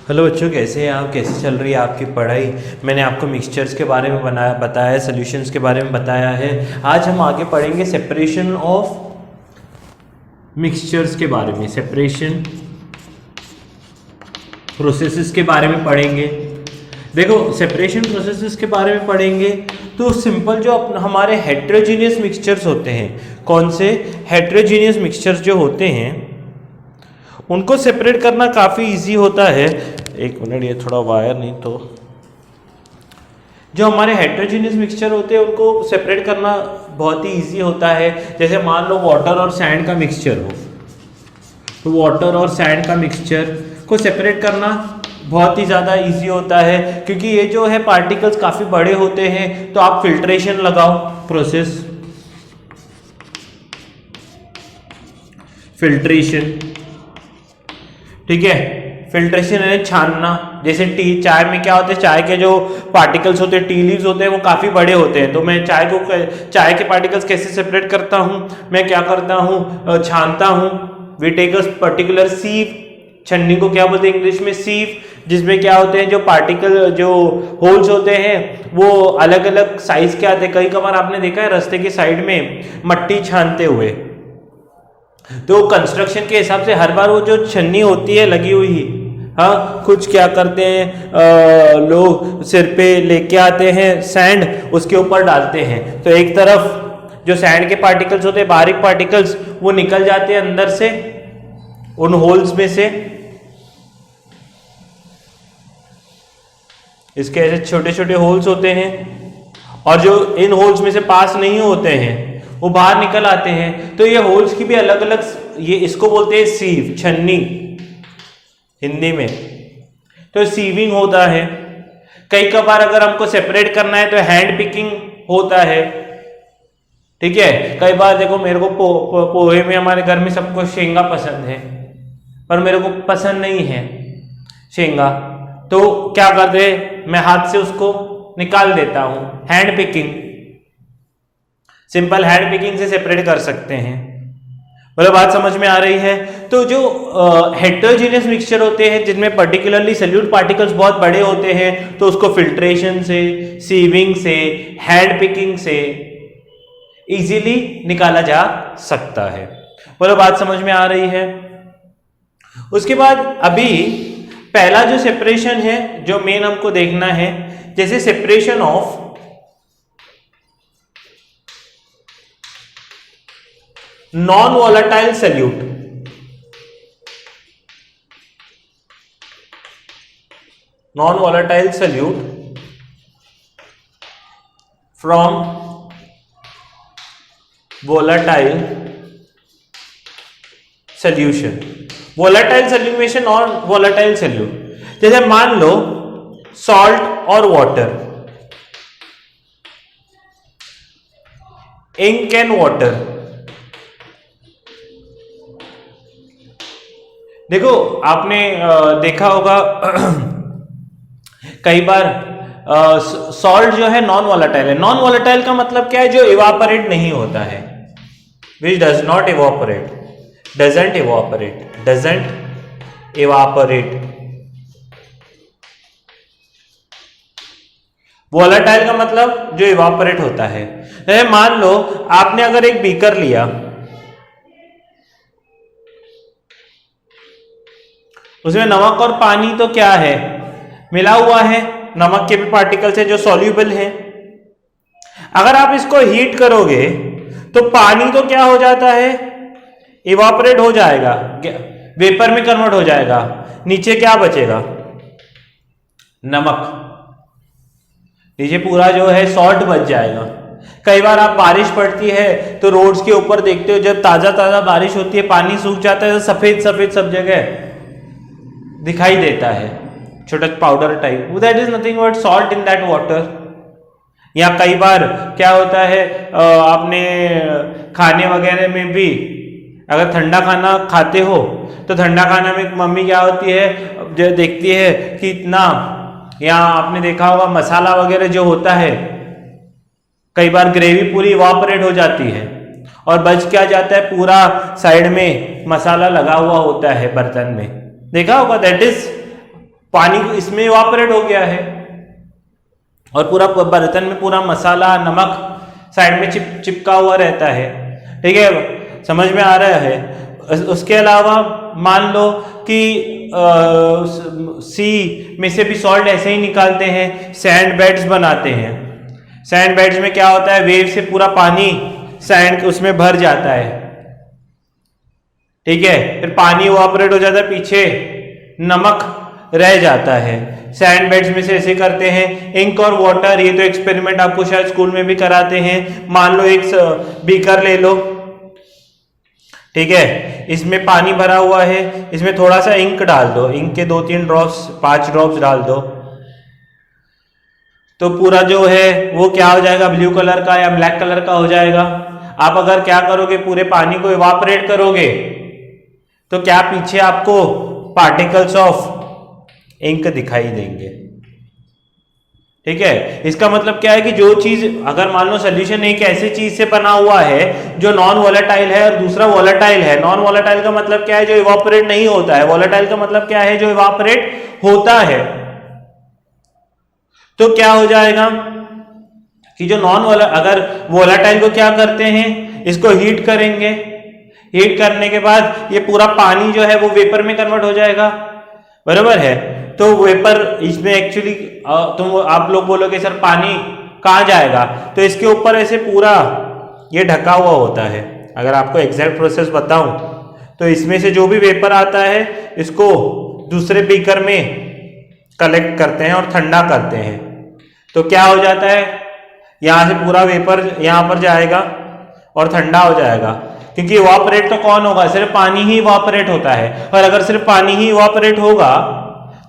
Hello बच्चों, कैसे हैं आप? कैसे चल रही है आपकी पढ़ाई? मैंने आपको मिक्सचर्स के बारे में बताया, सॉल्यूशंस के बारे में बताया है। आज हम आगे पढ़ेंगे सेपरेशन ऑफ मिक्सचर्स के बारे में, सेपरेशन प्रोसेसेस के बारे में पढ़ेंगे। देखो, सेपरेशन प्रोसेसेस के बारे में पढ़ेंगे तो सिंपल जो हमारे हेट्रोजीनियस मिक्सचर्स होते हैं, कौन से हेट्रोजीनियस मिक्सचर्स जो होते हैं उनको सेपरेट करना काफ़ी इजी होता है। एक मिनट, ये थोड़ा वायर नहीं तो जो हमारे हेट्रोजीनियस मिक्सचर होते हैं उनको सेपरेट करना बहुत ही इजी होता है। जैसे मान लो वाटर और सैंड का मिक्सचर हो, तो वाटर और सैंड का मिक्सचर को सेपरेट करना बहुत ही ज़्यादा इजी होता है, क्योंकि ये जो है पार्टिकल्स काफ़ी बड़े होते हैं। तो आप फिल्ट्रेशन लगाओ, प्रोसेस फिल्ट्रेशन, ठीक है। फिल्ट्रेशन है छानना। जैसे चाय में क्या होता है, चाय के जो पार्टिकल्स होते हैं, टी लीव्स होते हैं, वो काफ़ी बड़े होते हैं। तो मैं चाय के पार्टिकल्स कैसे सेपरेट करता हूँ, मैं क्या करता हूँ, छानता हूँ। वी टेक अ पर्टिकुलर सीव, छन्नी को क्या बोलते हैं इंग्लिश में, सीव, जिसमें क्या होते हैं जो पार्टिकल, जो होल्स होते हैं वो अलग अलग साइज के आते हैं। कई कबार आपने देखा है रास्ते की साइड में मट्टी छानते हुए, तो कंस्ट्रक्शन के हिसाब से हर बार वो जो छन्नी होती है लगी हुई, हाँ, कुछ क्या करते हैं लोग सिर पे लेके आते हैं सैंड, उसके ऊपर डालते हैं। तो एक तरफ जो सैंड के पार्टिकल्स होते हैं, बारीक पार्टिकल्स, वो निकल जाते हैं अंदर से उन होल्स में से। इसके ऐसे छोटे छोटे होल्स होते हैं, और जो इन होल्स में से पास नहीं होते हैं वो बाहर निकल आते हैं। तो ये होल्स की भी अलग अलग, ये इसको बोलते हैं सीव, छन्नी हिंदी में। तो सीविंग होता है। कई कबार अगर हमको सेपरेट करना है तो हैंड पिकिंग होता है, ठीक है। कई बार देखो, मेरे को पोहे में, हमारे घर में सबको शेंगा पसंद है, पर मेरे को पसंद नहीं है शेंगा, तो क्या करते, मैं हाथ से उसको निकाल देता हूं। Hand picking, simple hand picking से सेपरेट कर सकते हैं। मतलब बात समझ में आ रही है? तो जो हेट्रोजीनियस मिक्सचर होते हैं जिनमें पर्टिकुलरली सॉल्यूट पार्टिकल्स बहुत बड़े होते हैं, तो उसको फिल्ट्रेशन से, सीविंग से, हैंड पिकिंग से इजीली निकाला जा सकता है। मतलब बात समझ में आ रही है? उसके बाद अभी पहला जो सेपरेशन है, जो मेन हमको देखना है, जैसे separation of non volatile solute. Non volatile solute from volatile solution. Volatile solution और वॉलेटाइल सॉल्यूट, जैसे मान लो सॉल्ट और वाटर, इंक एंड वाटर। देखो, आपने देखा होगा कई बार सॉल्ट जो है नॉन वॉलेटाइल है। नॉन वॉलेटाइल का मतलब क्या है? जो इवापोरेट नहीं होता है, which does not evaporate, doesn't evaporate, doesn't evaporate. Volatile का मतलब जो इवापोरेट होता है। मान लो आपने अगर एक बीकर लिया, उसमें नमक और पानी तो क्या है, मिला हुआ है। नमक के भी पार्टिकल्स हैं जो सॉल्यूबल हैं। अगर आप इसको हीट करोगे तो पानी तो क्या हो जाता है, इवापोरेट हो जाएगा, वेपर में कन्वर्ट हो जाएगा। नीचे क्या बचेगा? नमक। नीचे पूरा जो है सॉल्ट बच जाएगा। कई बार आप बारिश पड़ती है तो रोड्स के ऊपर देखते हो, जब ताजा ताजा बारिश होती है, पानी सूख जाता है तो सफेद सफेद सब जगह दिखाई देता है, छोटा powder type. That is nothing but salt in that water. या कई बार क्या होता है, आपने खाने वगैरह में भी अगर ठंडा खाना खाते हो तो ठंडा खाना में मम्मी क्या होती है, जो देखती है कि इतना, या आपने देखा होगा मसाला वगैरह जो होता है, कई बार ग्रेवी पूरी इवापोरेट हो जाती है और बच क्या जाता है, पूरा साइड में मसाला लगा हुआ होता है बर्तन में, देखा होगा। दैट इज पानी इसमें इवापोरेट हो गया है और पूरा बर्तन में पूरा मसाला नमक साइड में चिपका हुआ रहता है। ठीक है, समझ में आ रहा है। उसके अलावा मान लो कि सी में से भी सॉल्ट ऐसे ही निकालते हैं, सैंड बेड्स बनाते हैं। सैंड बेड्स में क्या होता है, वेव से पूरा पानी सैंड उसमें भर जाता है। ठीक है, फिर पानी इवापोरेट हो जाता है, पीछे नमक रह जाता है। सैंड बेड्स में से ऐसे करते हैं। इंक और वाटर, ये तो एक्सपेरिमेंट आपको शायद स्कूल में भी कराते हैं। मान लो एक बीकर ले लो, ठीक है, इसमें पानी भरा हुआ है, इसमें थोड़ा सा इंक डाल दो, इंक के 2-3 ड्रॉप्स 5 ड्रॉप्स डाल दो, तो पूरा जो है वो क्या हो जाएगा, ब्लू कलर का या ब्लैक कलर का हो जाएगा। आप अगर क्या करोगे, पूरे पानी को इवापोरेट करोगे तो क्या पीछे आपको पार्टिकल्स ऑफ इंक दिखाई देंगे। ठीक है, इसका मतलब क्या है कि जो चीज, अगर मान लो सोल्यूशन एक ऐसी चीज से बना हुआ है जो नॉन वोलेटाइल है और दूसरा वोलेटाइल है। नॉन वोलेटाइल का मतलब क्या है, जो इवापोरेट नहीं होता है। वोलेटाइल का मतलब क्या है, जो इवापोरेट होता है। तो क्या हो जाएगा कि जो अगर वोलेटाइल को क्या करते हैं, इसको हीट करेंगे, हीट करने के बाद ये पूरा पानी जो है वो वेपर में कन्वर्ट हो जाएगा, बराबर है। तो वेपर इसमें एक्चुअली तुम आप लोग बोलोगे सर पानी कहाँ जाएगा, तो इसके ऊपर ऐसे पूरा ये ढका हुआ होता है। अगर आपको एग्जैक्ट प्रोसेस बताऊं तो इसमें से जो भी वेपर आता है इसको दूसरे बीकर में कलेक्ट करते हैं और ठंडा करते हैं। तो क्या हो जाता है, यहाँ से पूरा वेपर यहाँ पर जाएगा और ठंडा हो जाएगा, क्योंकि इवापोरेट तो कौन होगा, सिर्फ पानी ही इवापोरेट होता है। और अगर सिर्फ पानी ही इवापोरेट होगा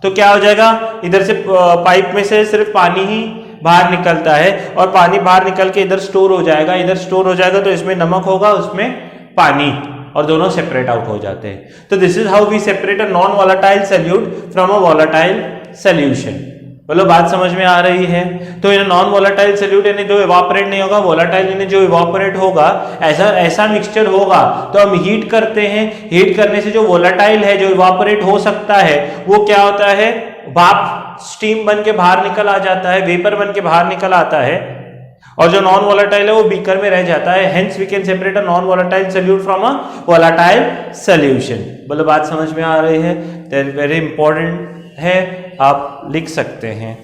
तो क्या हो जाएगा, इधर से पाइप में से सिर्फ पानी ही बाहर निकलता है और पानी बाहर निकल के इधर स्टोर हो जाएगा, इधर स्टोर हो जाएगा, तो इसमें नमक होगा, उसमें पानी, और दोनों सेपरेट आउट हो जाते हैं। तो this is how we separate a non volatile solute from a volatile solution. बोलो बात समझ में आ रही है। तो इन नॉन वोलेटाइल सॉल्यूट यानी जो इवापोरेट नहीं होगा, वोलेटाइल यानी जो इवापोरेट होगा, ऐसा मिक्सचर होगा तो हम हीट करते हैं। हीट करने से जो वोलेटाइल है, जो इवापोरेट हो सकता है, वो क्या होता है, भाप स्टीम बन के बाहर निकल आ जाता है, वेपर बन के बाहर निकल आता है, और जो नॉन वोलेटाइल है वो बीकर में रह जाता है। Hence we can separate a non volatile solute from a volatile solution. बोलो बात समझ में आ रही है। दैट वेरी इंपॉर्टेंट है, आप लिख सकते हैं।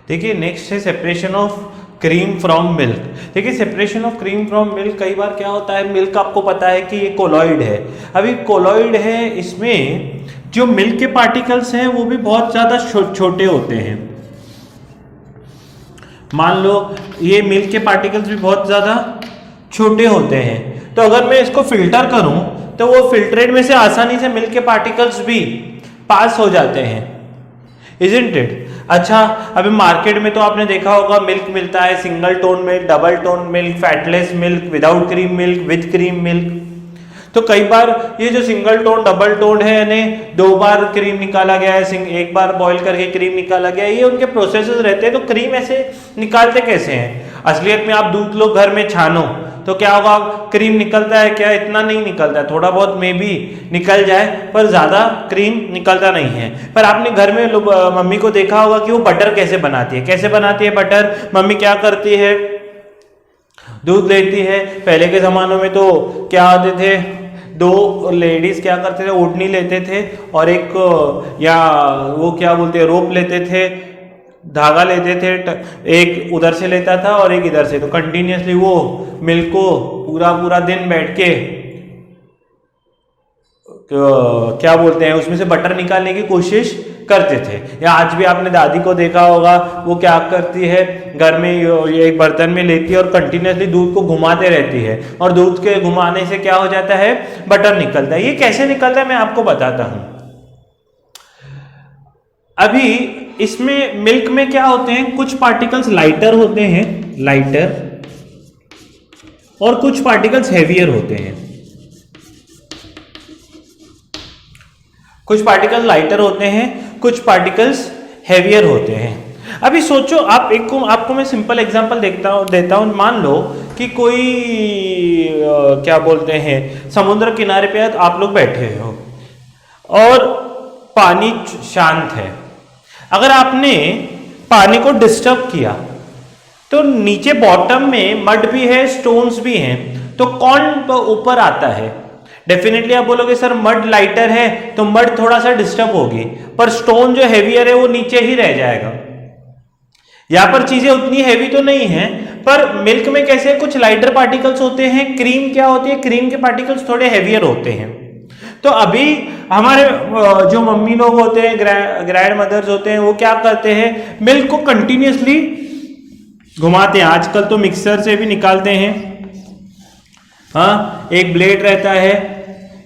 देखिए नेक्स्ट है separation of cream from milk. देखिए separation of cream from milk, कई बार क्या होता है, मिल्क आपको पता है कि ये कोलॉइड है। अभी कोलॉइड है, इसमें जो मिल्क के पार्टिकल्स हैं वो भी बहुत ज्यादा छोटे होते हैं। मान लो ये मिल्क के पार्टिकल्स भी बहुत ज्यादा छोटे होते हैं, तो अगर मैं इसको फिल्टर करूं तो वो फिल्ट्रेट में से आसानी से मिल्क के पार्टिकल्स भी पास हो जाते हैं, इजंट इट। अच्छा, अभी मार्केट में तो आपने देखा होगा मिल्क मिलता है, single tone milk, double tone milk, fatless milk, without cream milk, with cream milk. तो कई बार ये जो सिंगल टोन डबल टोन है, यानी 2 बार क्रीम निकाला गया है, 1 बार बॉईल करके क्रीम निकाला गया है, ये उनके प्रोसेसेस रहते हैं। तो क्रीम ऐसे निकालते कैसे हैं? असलियत में आप दूध लो घर में छानो तो क्या होगा, क्रीम निकलता है क्या? इतना नहीं निकलता है, थोड़ा बहुत मे भी निकल जाए, पर ज्यादा क्रीम निकलता नहीं है। पर आपने घर में मम्मी को देखा होगा कि वो बटर कैसे बनाती है। कैसे बनाती है बटर? मम्मी क्या करती है, दूध लेती है। पहले के जमानों में तो क्या होते थे, 2 लेडीज क्या करते थे, ओढ़नी लेते थे और एक या वो क्या बोलते हैं, रोप लेते थे, धागा लेते थे, एक उधर से लेता था और एक इधर से। तो कंटिन्यूसली वो मिल्क को पूरा दिन बैठ के क्या बोलते हैं, उसमें से बटर निकालने की कोशिश करते थे। या आज भी आपने दादी को देखा होगा, वो क्या करती है, घर में ये एक बर्तन में लेती है और कंटिन्यूसली दूध को घुमाते रहती है, और दूध के घुमाने से क्या हो जाता है, बटर निकलता है। ये कैसे निकलता है मैं आपको बताता हूं। अभी इसमें मिल्क में क्या होते हैं, कुछ पार्टिकल्स लाइटर होते हैं, लाइटर, और कुछ पार्टिकल्स हैवियर होते हैं। कुछ पार्टिकल्स लाइटर होते हैं, कुछ पार्टिकल्स हैवियर होते हैं। अभी सोचो आप, आपको मैं सिंपल एग्जांपल देता हूं। मान लो कि कोई क्या बोलते हैं समुद्र किनारे पे आप लोग बैठे हो और पानी शांत है, अगर आपने पानी को डिस्टर्ब किया तो नीचे बॉटम में मड भी है, स्टोन्स भी हैं, तो कौन ऊपर आता है? डेफिनेटली आप बोलोगे सर मड लाइटर है तो मड थोड़ा सा डिस्टर्ब होगी, पर स्टोन जो हैवियर है वो नीचे ही रह जाएगा। यहां पर चीजें उतनी हैवी तो नहीं है, पर मिल्क में कैसे कुछ लाइटर पार्टिकल्स होते हैं, क्रीम क्या होती है, क्रीम के पार्टिकल्स थोड़े हैवियर होते हैं। तो अभी हमारे जो मम्मी लोग होते हैं, ग्रैंड मदर्स होते हैं, वो क्या करते हैं, मिल्क को कंटिन्यूसली घुमाते हैं। आजकल तो मिक्सर से भी निकालते हैं, हाँ, एक ब्लेड रहता है,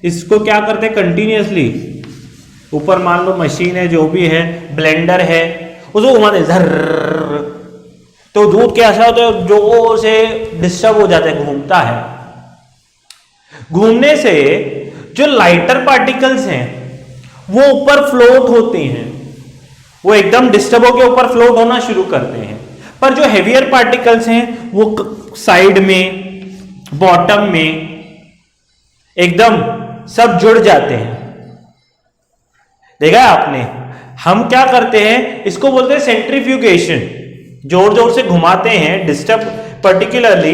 इसको क्या करते हैं कंटिन्यूसली, ऊपर मान लो मशीन है, जो भी है, ब्लेंडर है, उसको घुमाते हैं झर्र, तो दूध कैसा होता है, जोर से डिस्टर्ब हो जाता है, घूमता है। घूमने से जो लाइटर पार्टिकल्स हैं वो ऊपर फ्लोट होते हैं, वो एकदम डिस्टर्ब होकर ऊपर फ्लोट होना शुरू करते हैं, पर जो हेवियर पार्टिकल्स हैं वो साइड में, बॉटम में एकदम सब जुड़ जाते हैं। देखा है आपने, हम क्या करते हैं, इसको बोलते हैं सेंट्रीफ्यूगेशन, जोर जोर से घुमाते हैं, डिस्टर्ब पर्टिकुलरली,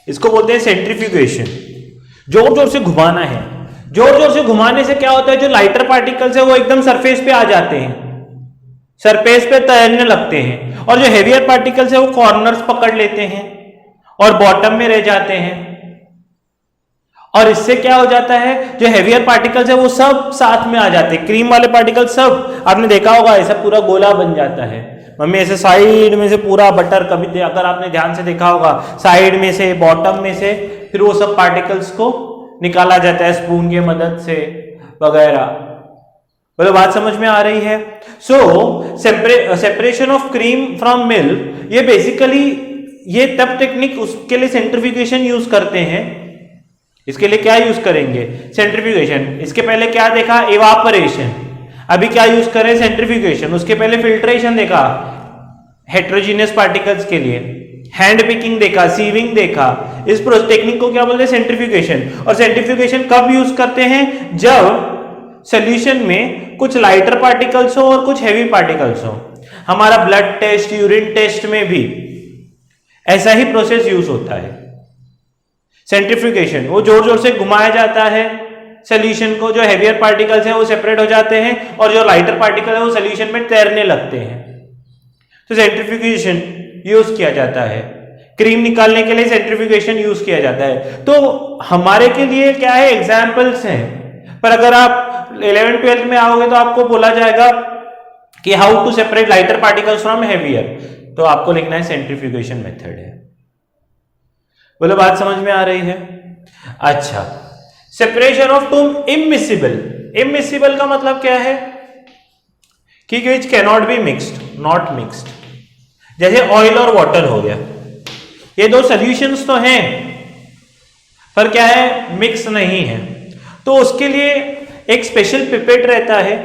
इसको बोलते हैं सेंट्रीफ्यूगेशन, जोर जोर से घुमाना है। जोर जोर से घुमाने से क्या होता है, जो लाइटर पार्टिकल्स है वो एकदम सरफेस पे आ जाते हैं, सरफेस पे तैरने लगते हैं, और जो हेवियर पार्टिकल्स है वो कॉर्नर्स पकड़ लेते हैं और बॉटम में रह जाते हैं। और इससे क्या हो जाता है, जो हेवियर पार्टिकल्स है वो सब साथ में आ जाते हैं, क्रीम वाले पार्टिकल सब, आपने देखा होगा ऐसा पूरा गोला बन जाता है। मम्मी ऐसे साइड में से पूरा बटर, कभी अगर आपने ध्यान से देखा होगा, साइड में से, बॉटम में से, फिर वो सब पार्टिकल्स को निकाला जाता है स्पून की मदद से वगैरह। बोलो बात समझ में आ रही है? So separation of cream from milk, ये बेसिकली ये तब टेक्निक, उसके लिए सेंट्रीफ्यूगेशन यूज करते हैं। इसके लिए क्या यूज करेंगे, सेंट्रीफ्यूगेशन। इसके पहले क्या देखा, इवापोरेशन, अभी क्या यूज करें, सेंट्रीफ्यूगेशन। उसके पहले फिल्ट्रेशन देखा हेट्रोजीनियस पार्टिकल्स के लिए, हैंड पिकिंग देखा, सीविंग देखा। इस टेक्निक को क्या बोलते हैं, सेंट्रीफ्यूगेशन। और सेंट्रीफ्यूगेशन कब यूज करते हैं, जब सॉल्यूशन में कुछ लाइटर पार्टिकल्स हो और कुछ हैवी पार्टिकल्स हो। हमारा ब्लड टेस्ट, यूरिन टेस्ट में भी ऐसा ही प्रोसेस यूज होता है, सेंट्रीफ्यूगेशन। वो जोर जोर से घुमाया जाता है सॉल्यूशन को, जो हेवियर पार्टिकल्स हैं वो सेपरेट हो जाते हैं और जो लाइटर पार्टिकल है वो सॉल्यूशन में तैरने लगते हैं। तो सेंट्रीफ्यूगेशन यूज किया जाता है, क्रीम निकालने के लिए सेंट्रीफ्यूगेशन यूज किया जाता है। तो हमारे के लिए क्या है, एग्जाम्पल्स हैं, पर अगर आप 11th-12th में आओगे तो आपको बोला जाएगा कि how to separate lighter particles from heavier, तो आपको लिखना है सेंट्रीफ्यूगेशन मेथड है। बोलो बात समझ में आ रही है? अच्छा, separation of to immiscible. Immiscible का मतलब क्या है, कि which cannot be mixed, not mixed. जैसे ऑयल और वाटर हो गया, ये दो सॉल्यूशंस तो हैं पर क्या है, मिक्स नहीं है। तो उसके लिए एक स्पेशल पिपेट रहता है,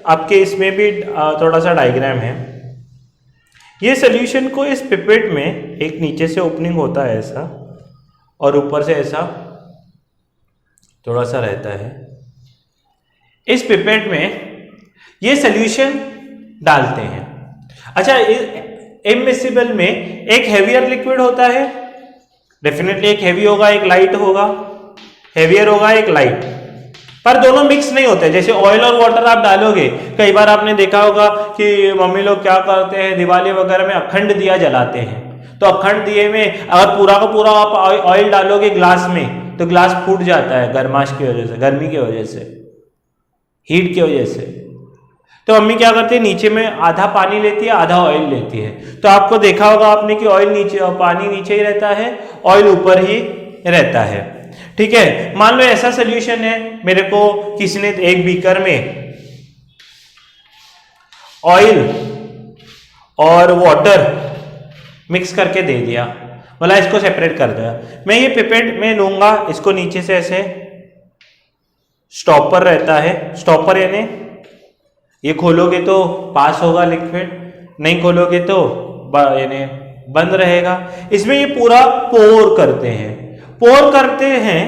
आपके इसमें भी थोड़ा सा डायग्राम है। ये सॉल्यूशन को इस पिपेट में एक नीचे से ओपनिंग होता है ऐसा, और ऊपर से ऐसा थोड़ा सा रहता है। इस पिपेट में ये सॉल्यूशन डालते हैं। अच्छा, इमिसिबल में एक हेवियर लिक्विड होता है, डेफिनेटली एक हेवी होगा, एक लाइट होगा, हेवियर होगा, एक लाइट, पर दोनों मिक्स नहीं होते। जैसे ऑयल और वाटर आप डालोगे, कई बार आपने देखा होगा कि मम्मी लोग क्या करते हैं, दिवाली वगैरह में अखंड दिया जलाते हैं, तो अखंड दिए में अगर पूरा का पूरा आप ऑयल डालोगे ग्लास में तो ग्लास फूट जाता है, गर्माश की वजह से, गर्मी की वजह से, हीट की वजह से। तो मम्मी क्या करती है, नीचे में आधा पानी लेती है, आधा ऑयल लेती है। तो आपको देखा होगा आपने कि ऑयल नीचे और पानी नीचे ही रहता है, ऑयल ऊपर ही रहता है। ठीक है, मान लो ऐसा सोल्यूशन है, मेरे को किसी ने एक बीकर में ऑयल और वाटर मिक्स करके दे दिया, बोला इसको सेपरेट कर दिया। मैं ये पिपेट में लूंगा, इसको नीचे से ऐसे स्टॉपर रहता है, स्टॉपर यानी ये खोलोगे तो पास होगा लिक्विड, नहीं खोलोगे तो यानी बंद रहेगा। इसमें ये पूरा पोर करते हैं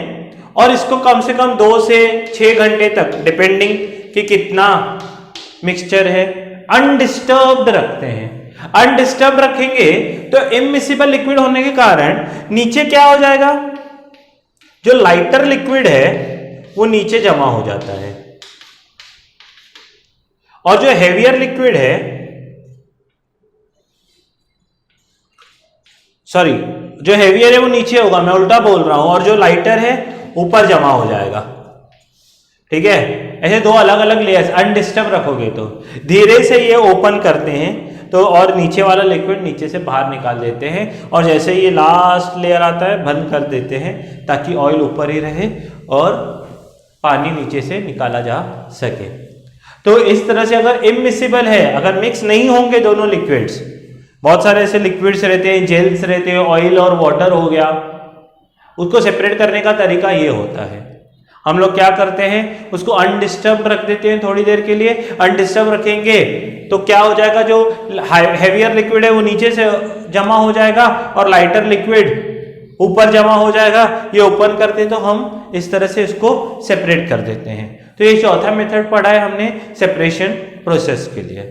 और इसको कम से कम 2 से 6 घंटे तक, डिपेंडिंग कि कितना मिक्सचर है, अनडिस्टर्ब्ड रखते हैं। अनडिस्टर्ब रखेंगे तो इमिसिबल लिक्विड होने के कारण नीचे क्या हो जाएगा, जो लाइटर लिक्विड है वो नीचे जमा हो जाता है और जो हेवियर लिक्विड है, सॉरी, जो हेवियर है वो नीचे होगा, मैं उल्टा बोल रहा हूं, और जो लाइटर है ऊपर जमा हो जाएगा। ठीक है, ऐसे 2 अलग अलग लेयर्स अनडिस्टर्ब रखोगे तो धीरे से ये ओपन करते हैं तो, और नीचे वाला लिक्विड नीचे से बाहर निकाल देते हैं, और जैसे ये लास्ट लेयर आता है बंद कर देते हैं ताकि ऑयल ऊपर ही रहे और पानी नीचे से निकाला जा सके। तो इस तरह से अगर इमिसिबल है, अगर मिक्स नहीं होंगे दोनों लिक्विड्स, बहुत सारे ऐसे लिक्विड्स रहते हैं, जेल्स रहते हैं, ऑयल और वाटर हो गया, उसको सेपरेट करने का तरीका ये होता है। हम लोग क्या करते हैं, उसको अनडिस्टर्ब रख देते हैं थोड़ी देर के लिए। अनडिस्टर्ब रखेंगे तो क्या हो जाएगा, जो हैवियर लिक्विड है वो नीचे से जमा हो जाएगा और लाइटर लिक्विड ऊपर जमा हो जाएगा। ये ओपन करते हैं तो हम इस तरह से इसको सेपरेट कर देते हैं। तो ये चौथा मेथड पढ़ा है हमने सेपरेशन प्रोसेस के लिए।